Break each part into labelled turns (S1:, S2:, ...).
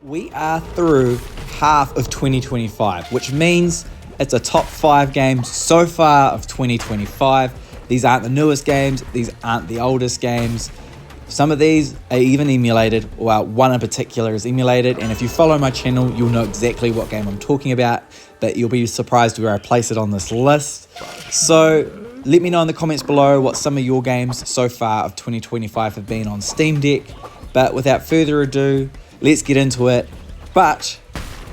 S1: We are through half of 2025, which means it's a top 5 games so far of 2025. These aren't the newest games, these aren't the oldest games. Some of these are even emulated, well, one in particular is emulated, and if you follow my channel, you'll know exactly what game I'm talking about, but you'll be surprised where I place it on this list. So let me know in the comments below what some of your games so far of 2025 have been on Steam Deck. But without further ado, let's get into it. But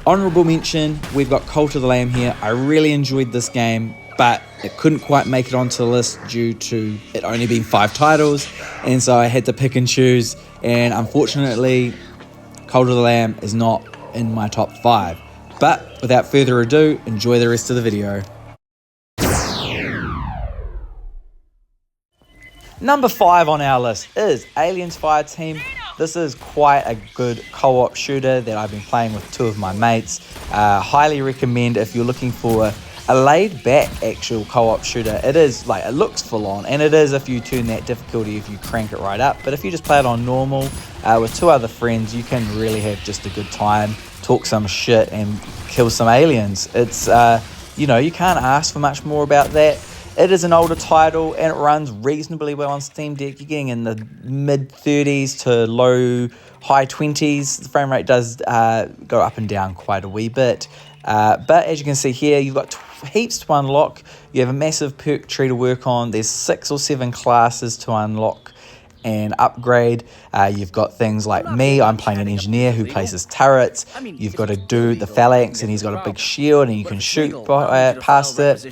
S1: honorable mention, we've got Cult of the Lamb here. I really enjoyed this game, but it couldn't quite make it onto the list due to it only being 5 titles, and so I had to pick and choose, and unfortunately Cult of the Lamb is not in my top 5. But without further ado, enjoy the rest of the video. Number 5 on our list is Alien Fireteam. This is quite a good co-op shooter that I've been playing with 2 of my mates. Highly recommend if you're looking for a laid-back actual co-op shooter. It is like, it looks full on, and it is if you turn that difficulty, if you crank it right up. But if you just play it on normal with 2 other friends, you can really have just a good time, talk some shit, and kill some aliens. It's you know, you can't ask for much more about that. It is an older title and it runs reasonably well on Steam Deck. You're getting in the mid-30s to high 20s. The frame rate does go up and down quite a wee bit. But as you can see here, you've got heaps to unlock. You have a massive perk tree to work on. There's 6 or 7 classes to unlock and upgrade. You've got things like me, I'm playing an engineer who places turrets. You've got a dude, the phalanx, and he's got a big shield and you can shoot past it.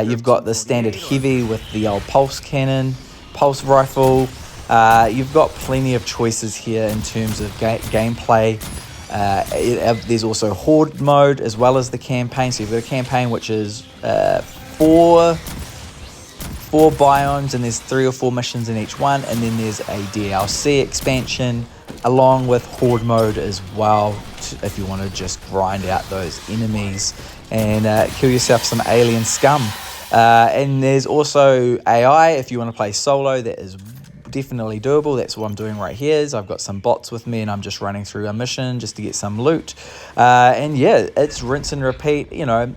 S1: You've got the standard heavy with the old pulse cannon, pulse rifle. You've got plenty of choices here in terms of gameplay. There's also horde mode as well as the campaign. So you've got a campaign which is 4 biomes, and there's 3 or 4 missions in each one, and then there's a DLC expansion along with horde mode as well, if you want to just grind out those enemies and kill yourself some alien scum. And there's also AI if you want to play solo. That is definitely doable. That's what I'm doing right here. Is I've got some bots with me and I'm just running through a mission just to get some loot, and yeah, it's rinse and repeat. You know,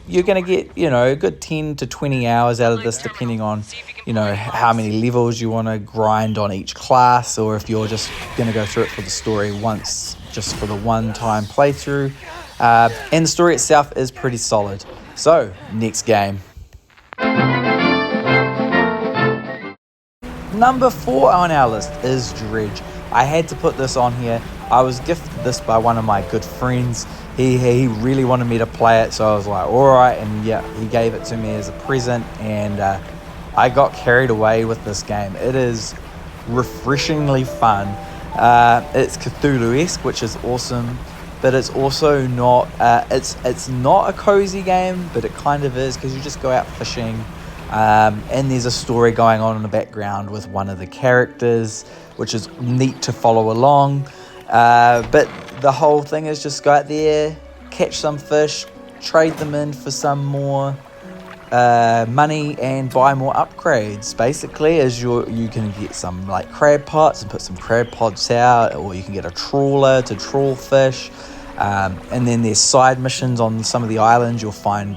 S1: you're gonna get, you know, a good 10 to 20 hours out of this, depending on, you know, how many levels you want to grind on each class, or if you're just gonna go through it for the story once, just for the one-time playthrough. And the story itself is pretty solid. So next game. Number 4 on our list is Dredge. I had to put this on here. I was gifted this by one of my good friends. He really wanted me to play it, so I was like, alright, and yeah, he gave it to me as a present, and I got carried away with this game. It is refreshingly fun. It's Cthulhu-esque, which is awesome, but it's also not, it's not a cozy game, but it kind of is, because you just go out fishing. And there's a story going on in the background with one of the characters, which is neat to follow along. But the whole thing is just go out there, catch some fish, trade them in for some more money, and buy more upgrades. Basically, as you can get some like crab pots and put some crab pots out, or you can get a trawler to trawl fish. And then there's side missions on some of the islands. You'll find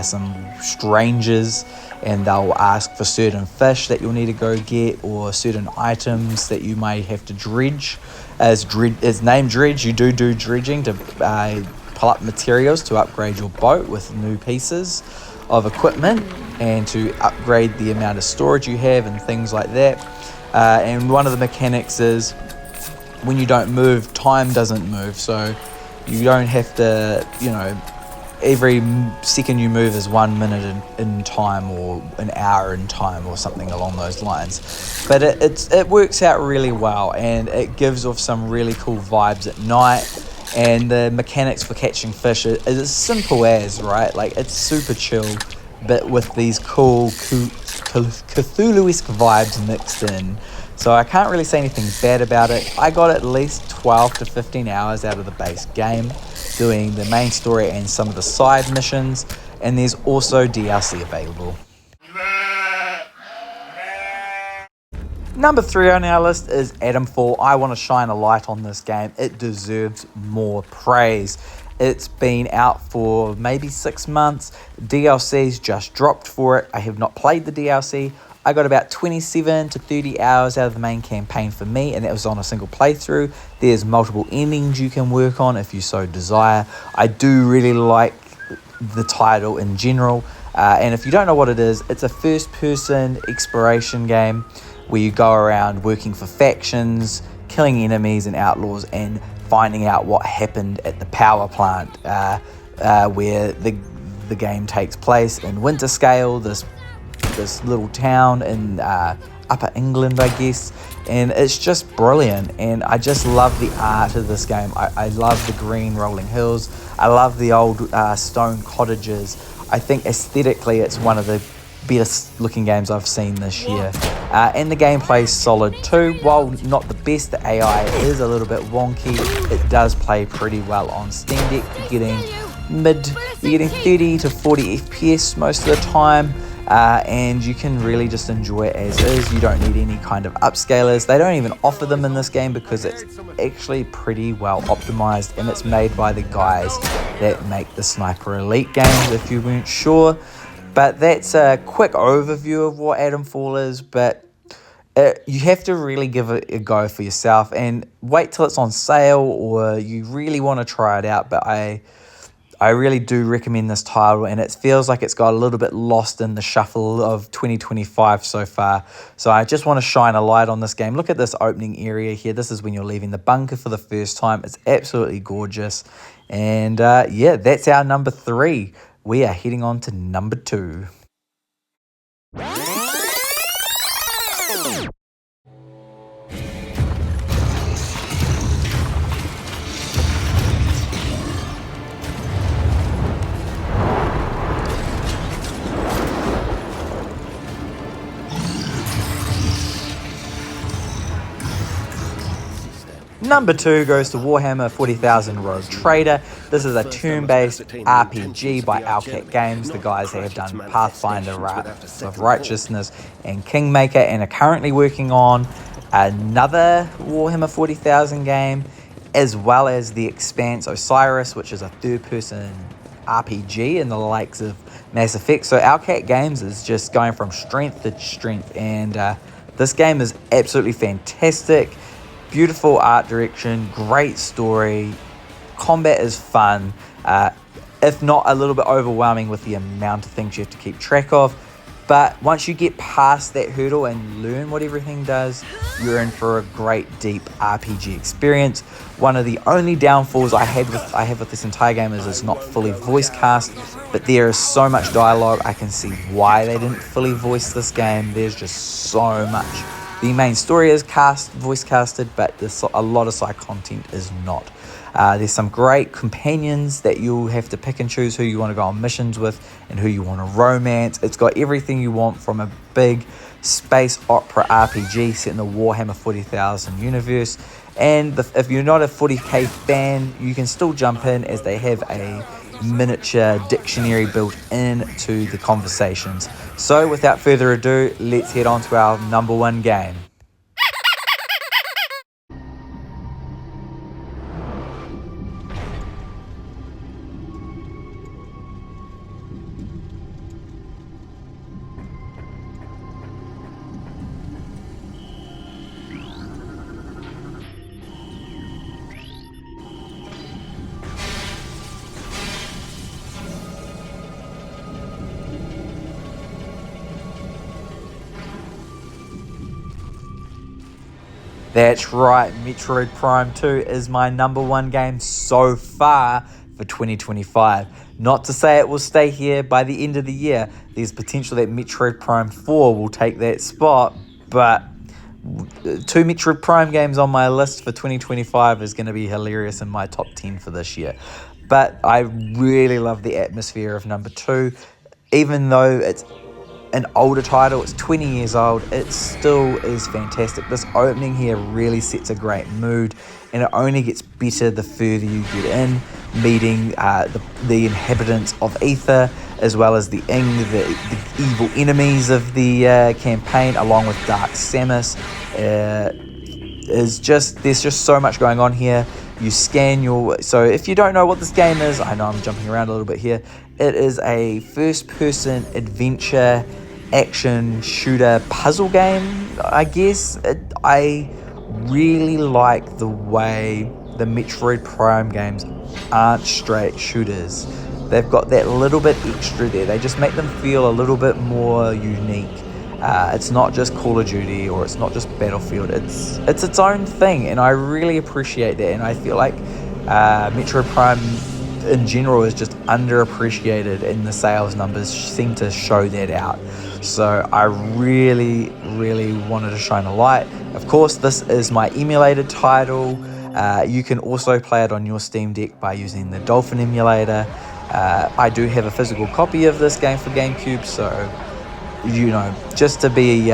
S1: some strangers, and they'll ask for certain fish that you'll need to go get, or certain items that you may have to dredge. As named Dredge, you do dredging to pull up materials to upgrade your boat with new pieces of equipment, and to upgrade the amount of storage you have and things like that. And one of the mechanics is when you don't move, time doesn't move, so you don't have to, you know, every second you move is 1 minute in time, or an hour in time, or something along those lines. But it works out really well, and it gives off some really cool vibes at night. And the mechanics for catching fish is as simple as, right? Like, it's super chill, but with these cool Cthulhu-esque vibes mixed in. So I can't really say anything bad about it. I got at least 12 to 15 hours out of the base game, doing the main story and some of the side missions, and there's also DLC available. Number 3 on our list is Atomfall. I want to shine a light on this game. It deserves more praise. It's been out for maybe 6 months. DLC's just dropped for it. I have not played the DLC. I got about 27 to 30 hours out of the main campaign for me, and that was on a single playthrough. There's multiple endings you can work on if you so desire. I do really like the title in general, and if you don't know what it is, it's a first-person exploration game where you go around working for factions, killing enemies and outlaws, and finding out what happened at the power plant where the game takes place in Winterscale, this little town in Upper England, I guess, and it's just brilliant. And I just love the art of this game. I love the green rolling hills. I love the old stone cottages. I think aesthetically it's one of the best looking games I've seen this year, and the gameplay is solid too. While not the best, the AI is a little bit wonky. It does play pretty well on Steam Deck. You're getting 30 to 40 FPS most of the time, and you can really just enjoy it as is. You don't need any kind of upscalers. They don't even offer them in this game because it's actually pretty well optimized, and it's made by the guys that make the Sniper Elite games, if you weren't sure. But that's a quick overview of what Atomfall is, but you have to really give it a go for yourself and wait till it's on sale, or you really want to try it out. But I really do recommend this title, and it feels like it's got a little bit lost in the shuffle of 2025 so far. So I just want to shine a light on this game. Look at this opening area here. This is when you're leaving the bunker for the first time. It's absolutely gorgeous. And yeah, that's our number 3. We are heading on to number 2. Number 2 goes to Warhammer 40,000 Rogue Trader. This is a turn-based RPG by Owlcat Games. The guys that have done Pathfinder, Wrath of Righteousness, and Kingmaker, and are currently working on another Warhammer 40,000 game, as well as The Expanse Osiris, which is a third-person RPG in the likes of Mass Effect. So Owlcat Games is just going from strength to strength, and this game is absolutely fantastic. Beautiful art direction, great story, combat is fun, if not a little bit overwhelming with the amount of things you have to keep track of. But once you get past that hurdle and learn what everything does, you're in for a great deep RPG experience. One of the only downfalls I have with this entire game is it's not fully voice cast, but there is so much dialogue. I can see why they didn't fully voice this game. There's just so much. The main story is voice casted, but a lot of side content is not. There's some great companions that you'll have to pick and choose who you want to go on missions with and who you want to romance. It's got everything you want from a big space opera RPG set in the Warhammer 40,000 universe. And if you're not a 40k fan, you can still jump in, as they have a miniature dictionary built into the conversations. So without further ado, let's head on to our number 1 game. That's right, Metroid Prime 2 is my number 1 game so far for 2025. Not to say it will stay here by the end of the year. There's potential that Metroid Prime 4 will take that spot, but 2 Metroid Prime games on my list for 2025 is going to be hilarious in my top 10 for this year. But I really love the atmosphere of number 2. Even though it's an older title, it's 20 years old, it still is fantastic. This opening here really sets a great mood, and it only gets better the further you get in. meeting the inhabitants of Ether, as well as the evil enemies of the campaign, along with Dark Samus. There's just so much going on here. You scan so if you don't know what this game is, I know I'm jumping around a little bit here. It is a first-person adventure action shooter puzzle game, I guess. I really like the way the Metroid Prime games aren't straight shooters. They've got that little bit extra there. They just make them feel a little bit more unique. It's not just Call of Duty, or it's not just Battlefield. It's its own thing, and I really appreciate that. And I feel like Metroid Prime in general is just underappreciated, and the sales numbers seem to show that out. So I really wanted to shine a light. Of course, this is my emulated title. You can also play it on your Steam Deck by using the Dolphin emulator. I do have a physical copy of this game for GameCube, so just to be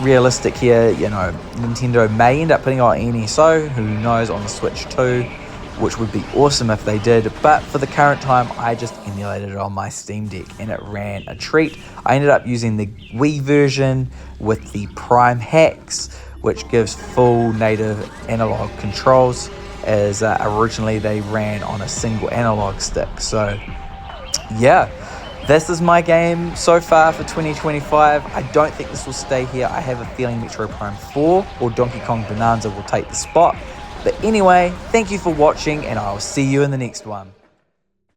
S1: realistic here, Nintendo may end up putting out NSO, who knows, on the Switch too, which would be awesome if they did. But for the current time, I just emulated it on my Steam Deck, and it ran a treat. I ended up using the Wii version with the Prime hacks, which gives full native analog controls, as originally they ran on a single analog stick. So yeah, this is my game so far for 2025. I don't think this will stay here. I have a feeling Metroid Prime 4 or Donkey Kong Bonanza will take the spot. But anyway, thank you for watching, and I'll see you in the next one.